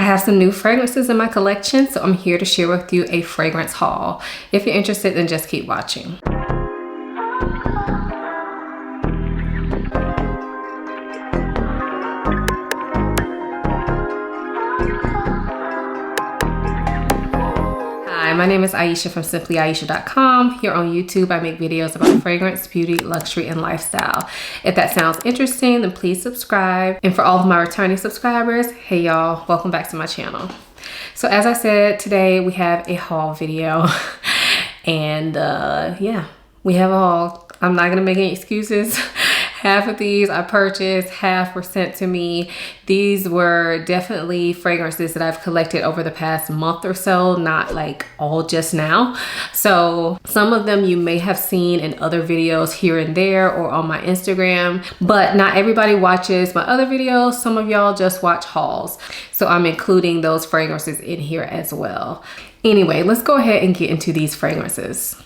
have some new fragrances in my collection, so I'm here to share with you a fragrance haul. If you're interested, then just keep watching. My name is Aisha from simplyaisha.com. Here on YouTube, I make videos about fragrance, beauty, luxury, and lifestyle. If that sounds interesting, then please subscribe. And for all of my returning subscribers, hey y'all, welcome back to my channel. So as I said, today we have a haul video. And yeah, we have a haul. I'm not gonna make any excuses. Half of these I purchased, half were sent to me. These were definitely fragrances that I've collected over the past month or so, not like all just now. So some of them you may have seen in other videos here and there or on my Instagram, but not everybody watches my other videos. Some of y'all just watch hauls. So I'm including those fragrances in here as well. Anyway, let's go ahead and get into these fragrances.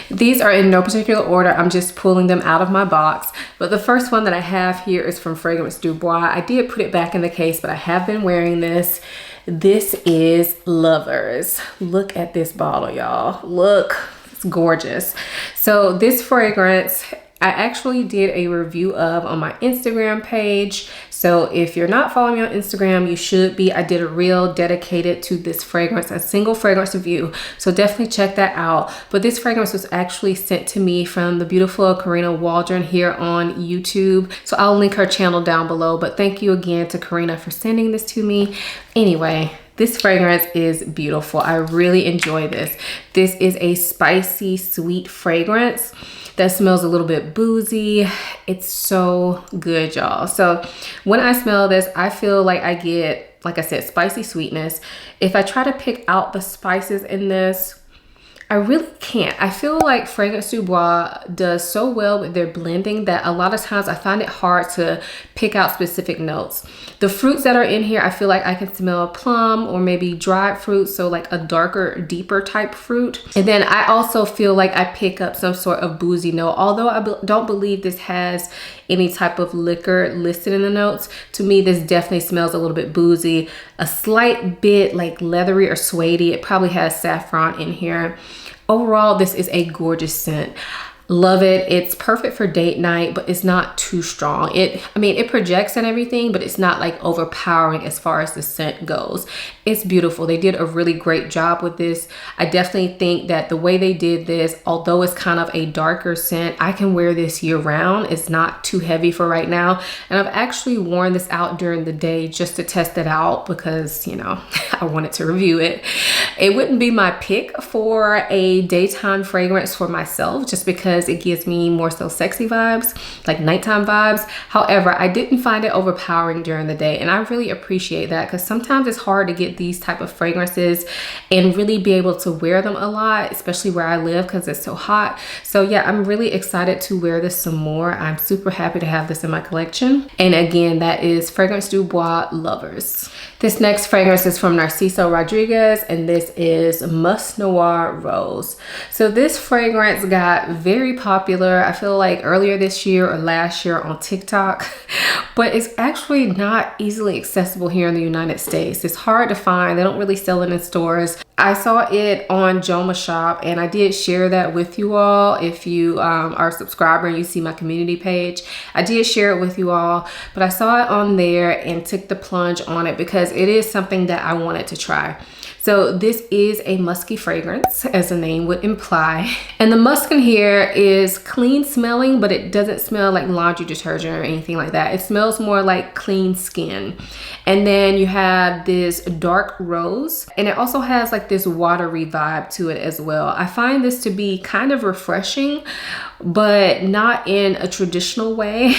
These are in no particular order. I'm just pulling them out of my box. But the first one that I have here is from Fragrance Dubois. I did put it back in the case, but I have been wearing this. This is Lovers. Look at this bottle, y'all. Look, it's gorgeous. So this fragrance, I actually did a review of on my Instagram page. So if you're not following me on Instagram, you should be. I did a reel dedicated to this fragrance, a single fragrance review. So definitely check that out. But this fragrance was actually sent to me from the beautiful Karina Waldron here on YouTube. So I'll link her channel down below. But thank you again to Karina for sending this to me. Anyway, this fragrance is beautiful. I really enjoy this. This is a spicy, sweet fragrance that smells a little bit boozy. It's so good, y'all. So when I smell this, I feel like I get, like I said, spicy sweetness. If I try to pick out the spices in this, I really can't. I feel like Fragrance Dubois does so well with their blending that a lot of times I find it hard to pick out specific notes. The fruits that are in here, I feel like I can smell plum or maybe dried fruit, so like a darker, deeper type fruit. And then I also feel like I pick up some sort of boozy note. Although I don't believe this has any type of liquor listed in the notes, to me this definitely smells a little bit boozy, a slight bit like leathery or suede-y. It probably has saffron in here. Overall, this is a gorgeous scent. Love it. It's perfect for date night, but it's not too strong. I mean, it projects and everything, but it's not like overpowering as far as the scent goes. It's beautiful. They did a really great job with this. I definitely think that the way they did this, although it's kind of a darker scent, I can wear this year round. It's not too heavy for right now. And I've actually worn this out during the day just to test it out because, you know, I wanted to review it. It wouldn't be my pick for a daytime fragrance for myself, just because it gives me more so sexy vibes, like nighttime vibes. However, I didn't find it overpowering during the day, and I really appreciate that because sometimes it's hard to get these type of fragrances and really be able to wear them a lot, especially where I live because it's so hot. So yeah, I'm really excited to wear this some more. I'm super happy to have this in my collection. And again, that is Fragrance Dubois Lovers. This next fragrance is from Narciso Rodriguez, and this is Musk Noir Rose. So this fragrance got very popular, I feel like earlier this year or last year on TikTok, but it's actually not easily accessible here in the United States. It's hard to find. They don't really sell it in stores. I saw it on Joma Shop, and I did share that with you all. If you are a subscriber and you see my community page, I did share it with you all, but I saw it on there and took the plunge on it because it is something that I wanted to try. So this is a musky fragrance, as the name would imply. And the musk in here is clean smelling, but it doesn't smell like laundry detergent or anything like that. It smells more like clean skin. And then you have this dark rose, and it also has like this watery vibe to it as well. I find this to be kind of refreshing, but not in a traditional way.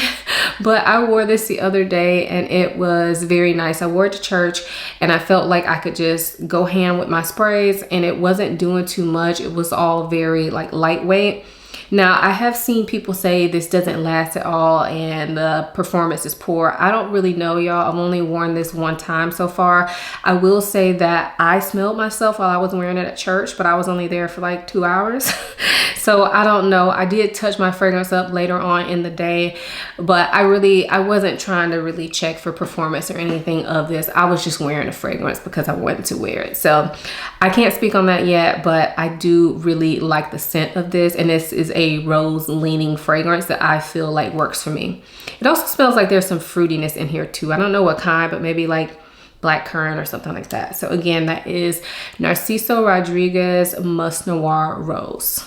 But I wore this the other day and it was very nice. I wore it to church and I felt like I could just go ham with my sprays and it wasn't doing too much. It was all very like lightweight. Now, I have seen people say this doesn't last at all and the performance is poor. I don't really know, y'all. I've only worn this one time so far. I will say that I smelled myself while I was wearing it at church, but I was only there for like 2 hours. So I don't know. I did touch my fragrance up later on in the day, but I wasn't trying to really check for performance or anything of this. I was just wearing a fragrance because I wanted to wear it. So I can't speak on that yet, but I do really like the scent of this. And this is a rose leaning fragrance that I feel like works for me. It also smells like there's some fruitiness in here too. I don't know what kind, but maybe like black currant or something like that. So again, that is Narciso Rodriguez Musk Noir Rose.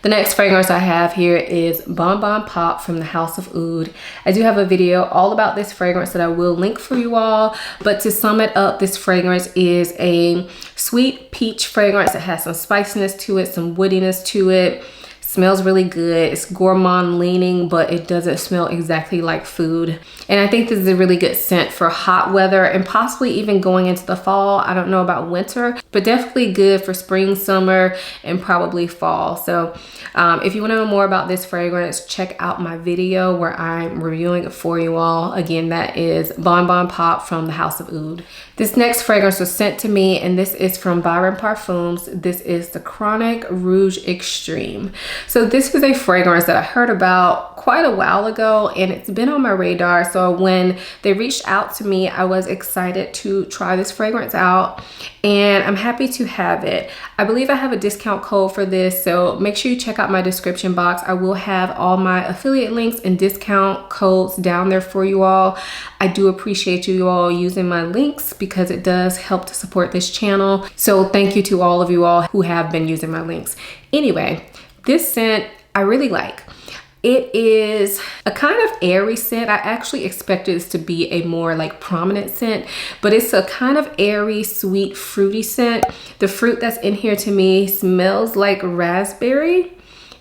The next fragrance I have here is Bon Bon Pop from the House of Oud. I do have a video all about this fragrance that I will link for you all. But to sum it up, this fragrance is a sweet peach fragrance that has some spiciness to it, some woodiness to it. Smells really good. It's gourmand leaning, but it doesn't smell exactly like food. And I think this is a really good scent for hot weather and possibly even going into the fall. I don't know about winter, but definitely good for spring, summer, and probably fall. So if you want to know more about this fragrance, check out my video where I'm reviewing it for you all. Again, that is Bon Bon Pop from the House of Oud. This next fragrance was sent to me, and this is from Byron Parfums. This is the Chronic Rouge Extreme. So this is a fragrance that I heard about quite a while ago, and it's been on my radar. So when they reached out to me, I was excited to try this fragrance out, and I'm happy to have it. I believe I have a discount code for this, so make sure you check out my description box. I will have all my affiliate links and discount codes down there for you all. I do appreciate you all using my links because it does help to support this channel. So thank you to all of you all who have been using my links. Anyway, this scent I really like. It is a kind of airy scent. I actually expected this to be a more like prominent scent, but it's a kind of airy, sweet, fruity scent. The fruit that's in here to me smells like raspberry.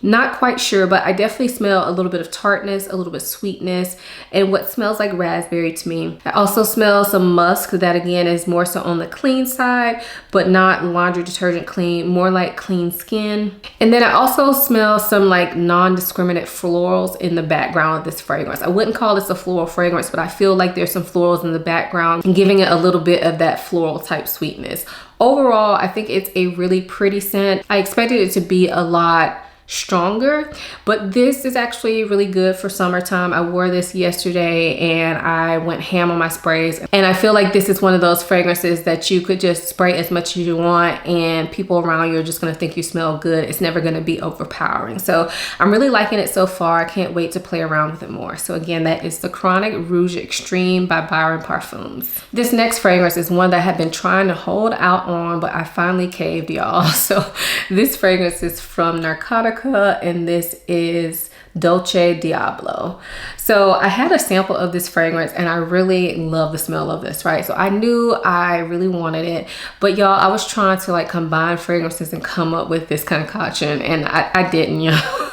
Not quite sure, but I definitely smell a little bit of tartness, a little bit of sweetness, and what smells like raspberry to me. I also smell some musk that again is more so on the clean side, but not laundry detergent clean, more like clean skin. And then I also smell some like non-discriminate florals in the background of this fragrance. I wouldn't call this a floral fragrance, but I feel like there's some florals in the background and giving it a little bit of that floral type sweetness. Overall, I think it's a really pretty scent. I expected it to be a lot stronger, but this is actually really good for summertime. I wore this yesterday and I went ham on my sprays, and I feel like this is one of those fragrances that you could just spray as much as you want and people around you are just going to think you smell good. It's never going to be overpowering. So I'm really liking it so far. I can't wait to play around with it more. So again, that is the Chronic Rouge Extreme by Byron Parfums. This next fragrance is one that I have been trying to hold out on, but I finally caved, y'all. So this fragrance is from Narcotica, and this is Dolce Diablo. So I had a sample of this fragrance and I really love the smell of this, right? So I knew I really wanted it, but y'all, I was trying to like combine fragrances and come up with this concoction, and I didn't, you know.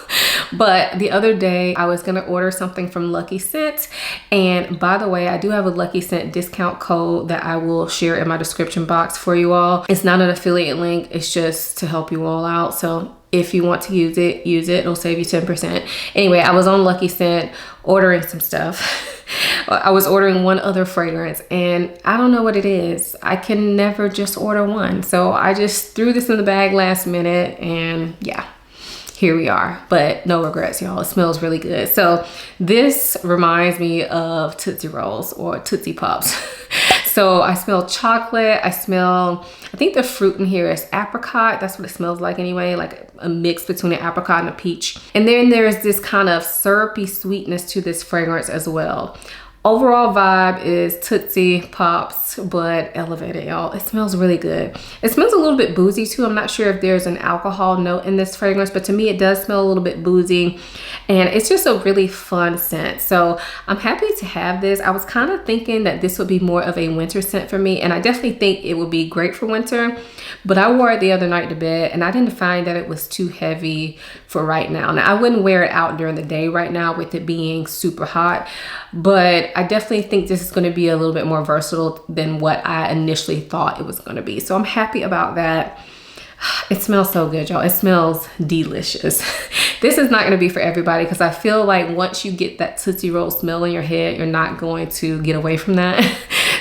But the other day I was gonna order something from Lucky Scent, and by the way, I do have a Lucky Scent discount code that I will share in my description box for you all. It's not an affiliate link, it's just to help you all out. So if you want to use it, it'll save you 10%. Anyway, I was on Lucky Scent ordering some stuff. I was ordering one other fragrance and I don't know what it is. I can never just order one. So I just threw this in the bag last minute, and yeah, here we are. But no regrets, y'all. It smells really good. So this reminds me of Tootsie Rolls or Tootsie Pops. So I smell chocolate. I think the fruit in here is apricot. That's what it smells like anyway, like a mix between an apricot and a peach. And then there's this kind of syrupy sweetness to this fragrance as well. Overall vibe is Tootsie Pops, but elevated, y'all. It smells really good. It smells a little bit boozy too. I'm not sure if there's an alcohol note in this fragrance, but to me it does smell a little bit boozy, and it's just a really fun scent. So I'm happy to have this. I was kind of thinking that this would be more of a winter scent for me, and I definitely think it would be great for winter, but I wore it the other night to bed and I didn't find that it was too heavy for right now. Now, I wouldn't wear it out during the day right now with it being super hot, but I definitely think this is going to be a little bit more versatile than what I initially thought it was going to be. So I'm happy about that. It smells so good, y'all. It smells delicious. This is not going to be for everybody because I feel like once you get that Tootsie Roll smell in your head, you're not going to get away from that.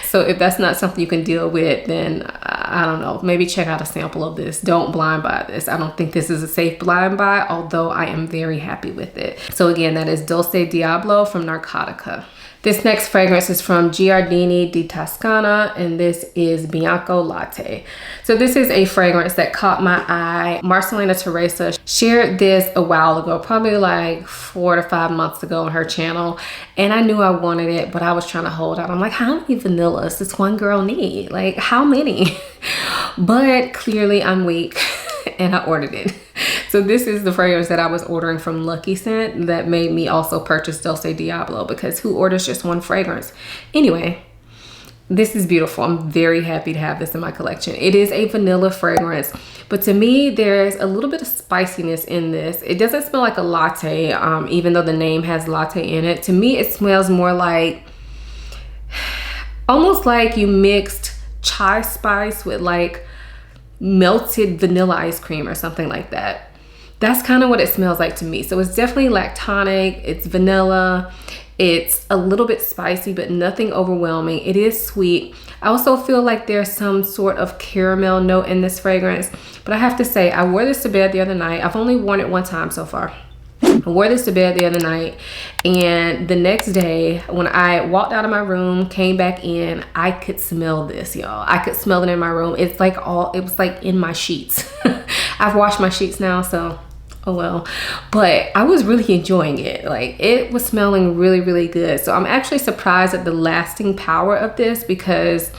So if that's not something you can deal with, then I don't know, maybe check out a sample of this. Don't blind buy this. I don't think this is a safe blind buy, although I am very happy with it. So again, that is Dolce Diablo from Narcotica. This next fragrance is from Giardini di Toscana, and this is Bianco Latte. So this is a fragrance that caught my eye. Marcelina Teresa shared this a while ago, probably like 4 to 5 months ago on her channel. And I knew I wanted it, but I was trying to hold out. I'm like, how many vanillas does this one girl need? Like, how many? But clearly I'm weak and I ordered it. So this is the fragrance that I was ordering from Lucky Scent that made me also purchase Dolce Diablo, because who orders just one fragrance? Anyway, this is beautiful. I'm very happy to have this in my collection. It is a vanilla fragrance, but to me, there's a little bit of spiciness in this. It doesn't smell like a latte, even though the name has latte in it. To me, it smells more like, almost like you mixed chai spice with like melted vanilla ice cream or something like that. That's kind of what it smells like to me. So it's definitely lactonic, it's vanilla, it's a little bit spicy, but nothing overwhelming. It is sweet. I also feel like there's some sort of caramel note in this fragrance, but I have to say, I wore this to bed the other night. I've only worn it one time so far. I wore this to bed the other night, and the next day when I walked out of my room, came back in, I could smell this, y'all. I could smell it in my room. It's like it was like in my sheets. I've washed my sheets now, so oh well. But I was really enjoying it. Like, it was smelling really, really good. So I'm actually surprised at the lasting power of this, because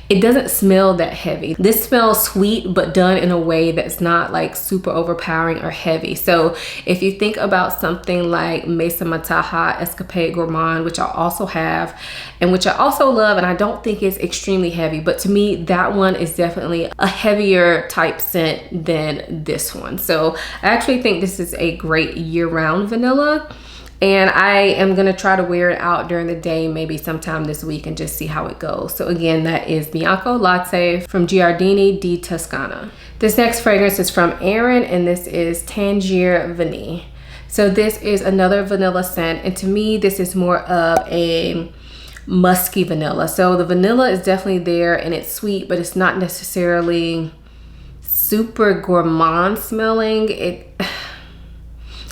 it doesn't smell that heavy. This smells sweet, but done in a way that's not like super overpowering or heavy. So if you think about something like Mesa Mataha Escapade Gourmand, which I also have, and which I also love, and I don't think it's extremely heavy, but to me, that one is definitely a heavier type scent than this one. So I actually think this is a great year-round vanilla. And I am gonna try to wear it out during the day, maybe sometime this week, and just see how it goes. So again, that is Bianco Latte from Giardini di Toscana. This next fragrance is from Erin, and this is Tangier Vanille. So this is another vanilla scent, and to me, this is more of a musky vanilla. So the vanilla is definitely there, and it's sweet, but it's not necessarily super gourmand smelling.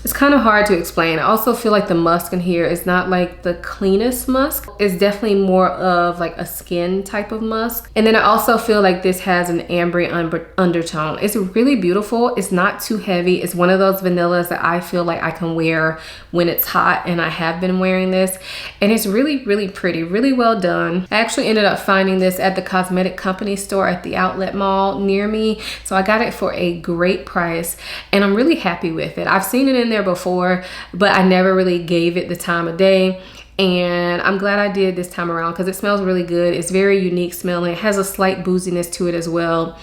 It's kind of hard to explain. I also feel like the musk in here is not like the cleanest musk. It's definitely more of like a skin type of musk. And then I also feel like this has an ambery undertone. It's really beautiful. It's not too heavy. It's one of those vanillas that I feel like I can wear when it's hot, and I have been wearing this. And it's really, really pretty, really well done. I actually ended up finding this at the cosmetic company store at the outlet mall near me. So I got it for a great price, and I'm really happy with it. I've seen it in there before, but I never really gave it the time of day, and I'm glad I did this time around because it smells really good. It's very unique smelling. It has a slight booziness to it as well.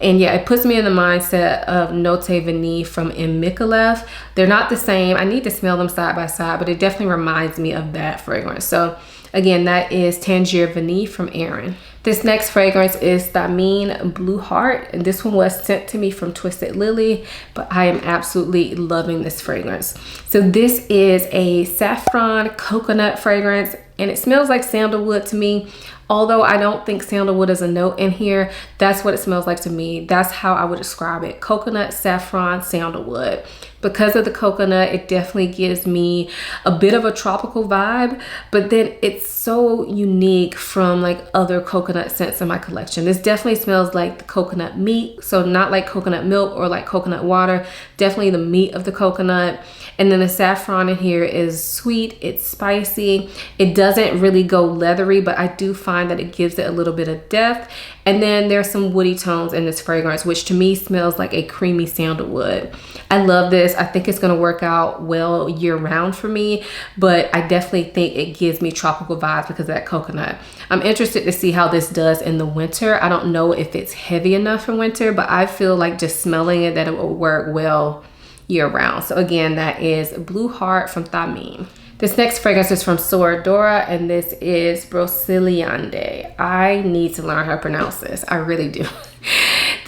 And yeah, it puts me in the mindset of Note Vanille from M. Micallef. They're not the same. I need to smell them side by side, but it definitely reminds me of that fragrance. So again, that is Tangier Vanille from Erin. This next fragrance is Thamine Blue Heart, and this one was sent to me from Twisted Lily, but I am absolutely loving this fragrance. So this is a saffron coconut fragrance, and it smells like sandalwood to me. Although I don't think sandalwood is a note in here, that's what it smells like to me. That's how I would describe it. Coconut, saffron, sandalwood. Because of the coconut, it definitely gives me a bit of a tropical vibe, but then it's so unique from like other coconut scents in my collection. This definitely smells like the coconut meat, so not like coconut milk or like coconut water, definitely the meat of the coconut. And then the saffron in here is sweet, it's spicy. It doesn't really go leathery, but I do find that it gives it a little bit of depth. And then there's some woody tones in this fragrance, which to me smells like a creamy sandalwood. I love this. I think it's gonna work out well year round for me, but I definitely think it gives me tropical vibes because of that coconut. I'm interested to see how this does in the winter. I don't know if it's heavy enough for winter, but I feel like just smelling it that it will work well year round. So again, that is Blue Heart from Thamine. This next fragrance is from Soradora, and this is Broceliande. I need to learn how to pronounce this. I really do.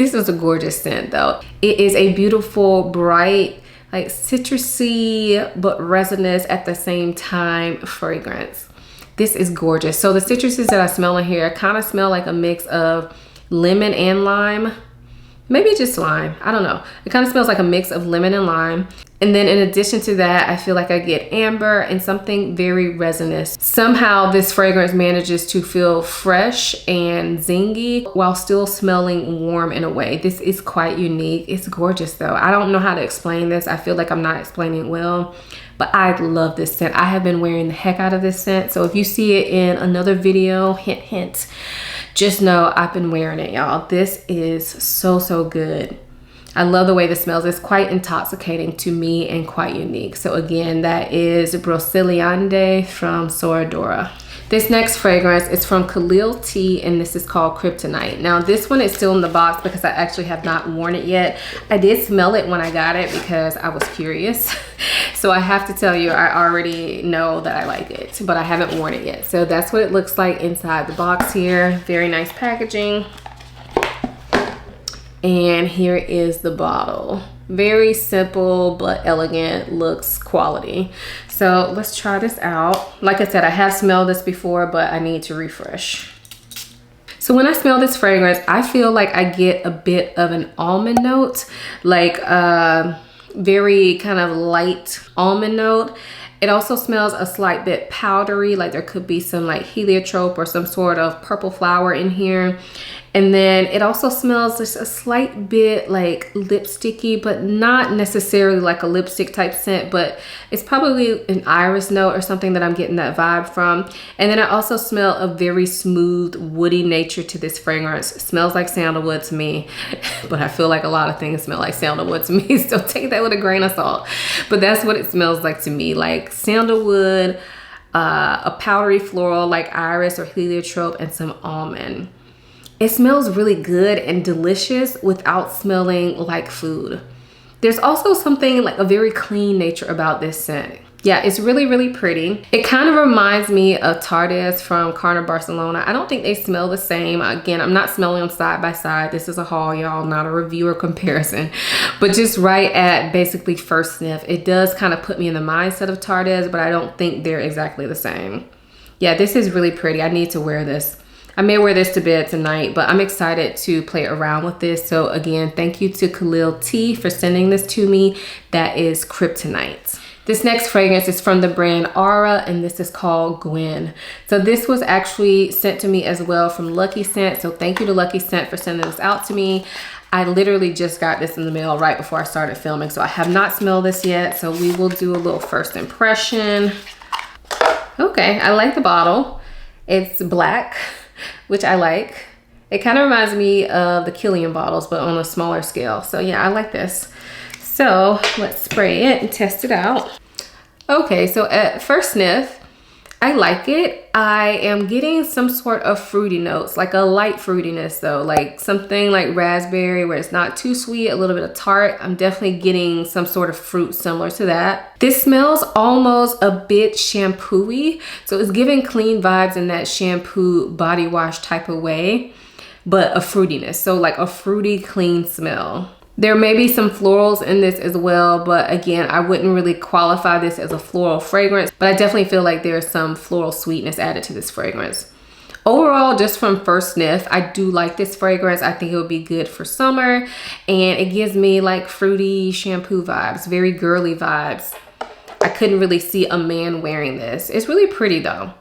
This is a gorgeous scent though. It is a beautiful, bright, like citrusy, but resinous at the same time fragrance. This is gorgeous. So the citruses that I smell in here kind of smell like a mix of lemon and lime. Maybe just lime, I don't know. It kind of smells like a mix of lemon and lime. And then in addition to that, I feel like I get amber and something very resinous. Somehow this fragrance manages to feel fresh and zingy while still smelling warm in a way. This is quite unique. It's gorgeous though. I don't know how to explain this. I feel like I'm not explaining it well, but I love this scent. I have been wearing the heck out of this scent. So if you see it in another video, hint, hint, just know I've been wearing it, y'all. This is so good. I love the way this smells. It's quite intoxicating to me and quite unique. So again, that is Broceliande from Soradora. This next fragrance is from Khalil Tea, and this is called Kryptonite. Now this one is still in the box because I actually have not worn it yet. I did smell it when I got it because I was curious. So I have to tell you, I already know that I like it, but I haven't worn it yet. So that's what it looks like inside the box here. Very nice packaging. And here is the bottle. Very simple but elegant, looks quality. So let's try this out. Like I said, I have smelled this before, but I need to refresh. So when I smell this fragrance, I feel like I get a bit of an almond note, like very kind of light almond note. It also smells a slight bit powdery, like there could be some like heliotrope or some sort of purple flower in here. And then it also smells just a slight bit like lipsticky, but not necessarily like a lipstick type scent, but it's probably an iris note or something that I'm getting that vibe from. And then I also smell a very smooth, woody nature to this fragrance. It smells like sandalwood to me, but I feel like a lot of things smell like sandalwood to me, so take that with a grain of salt. But that's what it smells like to me, like sandalwood, a powdery floral like iris or heliotrope, and some almond. It smells really good and delicious without smelling like food. There's also something like a very clean nature about this scent. Yeah, it's really pretty. It kind of reminds me of Tardes from Carner Barcelona. I don't think they smell the same. Again, I'm not smelling them side by side. This is a haul, y'all, not a review or comparison. But just right at basically first sniff, it does kind of put me in the mindset of Tardes, but I don't think they're exactly the same. Yeah, this is really pretty. I need to wear this. I may wear this to bed tonight, but I'm excited to play around with this. So again, thank you to Khalil Tea for sending this to me. That is Kryptonite. This next fragrance is from the brand Aura, and this is called Gwen. So this was actually sent to me as well from Lucky Scent. So thank you to Lucky Scent for sending this out to me. I literally just got this in the mail right before I started filming, so I have not smelled this yet. So we will do a little first impression. Okay, I like the bottle. It's black, which I like. It kind of reminds me of the Killian bottles, but on a smaller scale. So yeah, I like this. So let's spray it and test it out. Okay, so at first sniff, I like it. I am getting some sort of fruity notes, like a light fruitiness though, like something like raspberry where it's not too sweet, a little bit of tart. I'm definitely getting some sort of fruit similar to that. This smells almost a bit shampoo-y. So it's giving clean vibes in that shampoo body wash type of way, but a fruitiness. So like a fruity, clean smell. There may be some florals in this as well, but again, I wouldn't really qualify this as a floral fragrance, but I definitely feel like there's some floral sweetness added to this fragrance. Overall, just from first sniff, I do like this fragrance. I think it would be good for summer, and it gives me like fruity shampoo vibes, very girly vibes. I couldn't really see a man wearing this. It's really pretty though.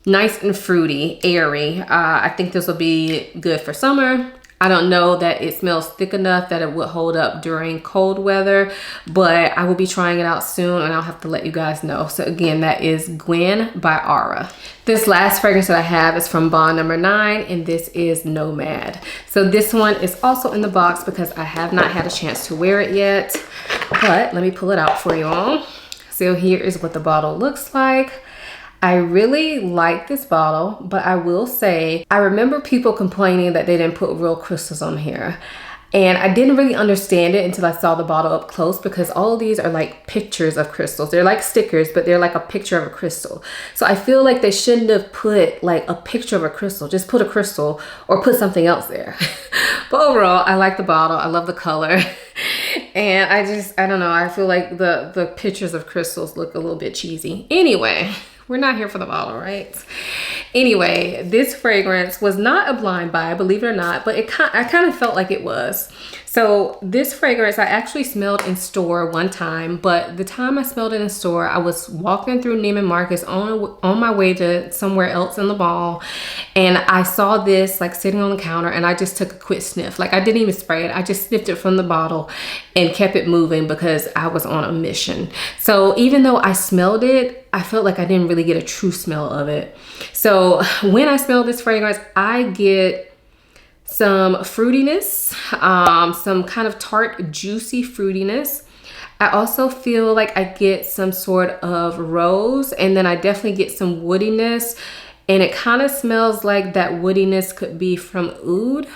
Nice and fruity, airy. I think this will be good for summer. I don't know that it smells thick enough that it would hold up during cold weather, but I will be trying it out soon and I'll have to let you guys know. So again, that is Gwen by Aura. This last fragrance that I have is from Bond number 9, and this is Nomad. So this one is also in the box because I have not had a chance to wear it yet, but let me pull it out for you all. So here is what the bottle looks like. I really like this bottle, but I will say, I remember people complaining that they didn't put real crystals on here. And I didn't really understand it until I saw the bottle up close, because all of these are like pictures of crystals. They're like stickers, but they're like a picture of a crystal. So I feel like they shouldn't have put like a picture of a crystal. Just put a crystal or put something else there. But overall, I like the bottle. I love the color. And I don't know. I feel like the pictures of crystals look a little bit cheesy. Anyway, we're not here for the bottle, right? Anyway, this fragrance was not a blind buy, believe it or not, but I kind of felt like it was. So this fragrance I actually smelled in store one time, but the time I smelled it in store, I was walking through Neiman Marcus on my way to somewhere else in the mall, and I saw this like sitting on the counter, and I just took a quick sniff. Like I didn't even spray it. I just sniffed it from the bottle and kept it moving because I was on a mission. So even though I smelled it, I felt like I didn't really get a true smell of it. So when I smell this fragrance, I get some fruitiness, some kind of tart, juicy fruitiness. I also feel like I get some sort of rose, and then I definitely get some woodiness, and it kind of smells like that woodiness could be from oud.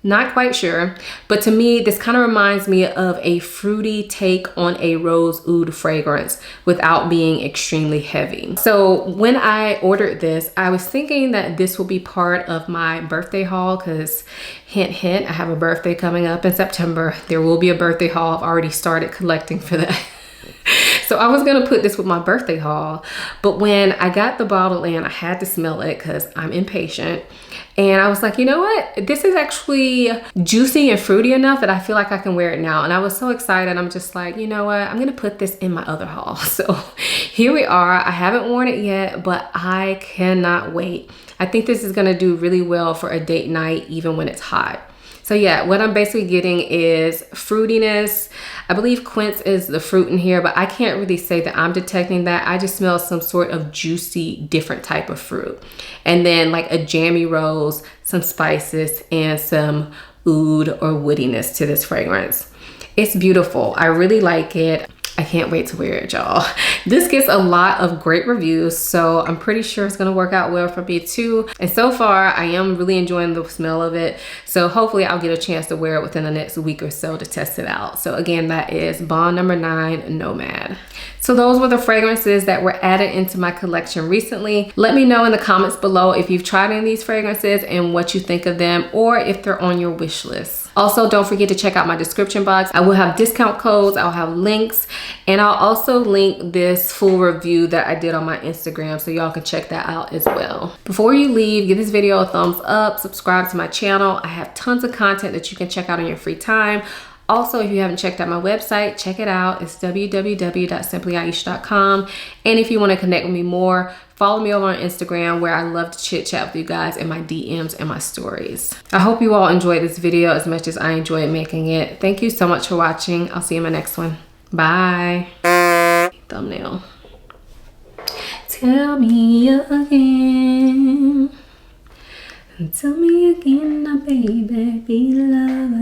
Not quite sure, but to me, this kind of reminds me of a fruity take on a rose oud fragrance without being extremely heavy. So when I ordered this, I was thinking that this will be part of my birthday haul because hint, hint, I have a birthday coming up in September. There will be a birthday haul. I've already started collecting for that. So I was gonna put this with my birthday haul, but when I got the bottle in, I had to smell it because I'm impatient. And I was like, you know what? This is actually juicy and fruity enough that I feel like I can wear it now. And I was so excited. I'm just like, you know what? I'm gonna put this in my other haul. So here we are. I haven't worn it yet, but I cannot wait. I think this is gonna do really well for a date night, even when it's hot. So yeah, what I'm basically getting is fruitiness. I believe quince is the fruit in here, but I can't really say that I'm detecting that. I just smell some sort of juicy, different type of fruit. And then like a jammy rose, some spices, and some oud or woodiness to this fragrance. It's beautiful. I really like it. I can't wait to wear it, y'all. This gets a lot of great reviews, so I'm pretty sure it's gonna work out well for me too. And so far, I am really enjoying the smell of it. So hopefully I'll get a chance to wear it within the next week or so to test it out. So again, that is Bond number 9 Nomad. So those were the fragrances that were added into my collection recently. Let me know in the comments below if you've tried any of these fragrances and what you think of them, or if they're on your wish list. Also, don't forget to check out my description box. I will have discount codes, I'll have links, and I'll also link this full review that I did on my Instagram, so y'all can check that out as well. Before you leave, give this video a thumbs up, subscribe to my channel. I have tons of content that you can check out on your free time. Also, if you haven't checked out my website, check it out. It's www.simplyaisha.com. And if you want to connect with me more, follow me over on Instagram, where I love to chit chat with you guys in my DMs and my stories. I hope you all enjoyed this video as much as I enjoyed making it. Thank you so much for watching. I'll see you in my next one. Bye. Thumbnail. Tell me again. Tell me again, now baby, be love.